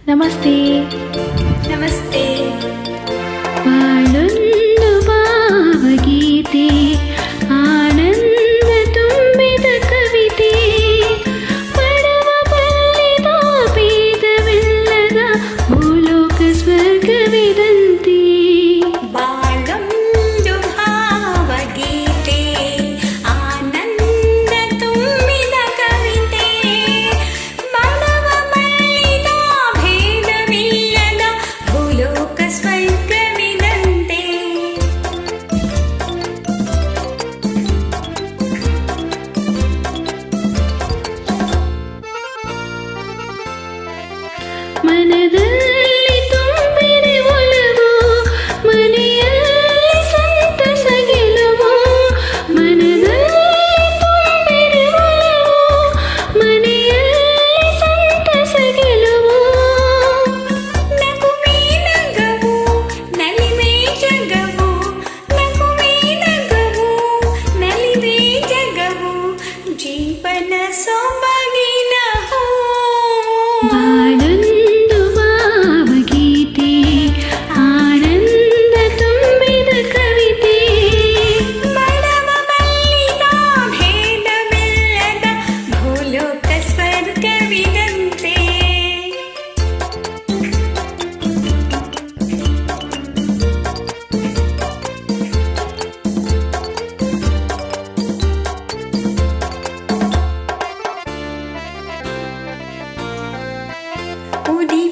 ನಮಸ್ತೆ. ನಮಸ್ತೆ. ಬಾಳೊಂದು ಭಾವಗೀತೆ, ಆನಂದ ತುಂಬಿದ ಕವಿತೆ, ಪಡವ ಬಲ್ಲಿದ ಭೇದವಿಲ್ಲದ ಭೂಲೋಕ ಸ್ವರ್ಗವಿದಂತೆ. ಬಾಳೊಂದು ಭಾವಗೀತೆ, ಆನಂದ ತುಂಬಿದ ಕವಿತೆ, ಪಡವ ಬಲ್ಲಿದ ಭೇದವಿಲ್ಲದ ಭೂಲೋಕ ಸ್ವರ್ಗವಿದಂತೆ. ಮನದಲ್ಲಿ ತುಂಬಿದೆ ಒಲವು, ಮನೆಯಲ್ಲಿ ಸಂತಸ ಗೆಲುವು. ಮನದಲ್ಲಿ ತುಂಬಿದೆ ಒಲವು, ಮನೆಯಲ್ಲಿ ಸಂತಸ ಗೆಲುವು. ನಗುವೇ ನಗವು, ನಲಿವೇ ಜಗವು, ನಗುವೇ ನಗವು, ನಲಿವೇ ಜಗವು, ಜೀವನ ಸೊಬಗಿನ ಹೂ. ಬಾಳೊಂದು ಭಾವಗೀತೆ, ಆನಂದ ತುಂಬಿದ ಕವಿತೆ, ಪಡವ ಬಲ್ಲಿದ ಭೇದವಿಲ್ಲದ ಭೂಲೋಕ ಸ್ವರ್ಗವಿದಂತೆ. ಉಡಿ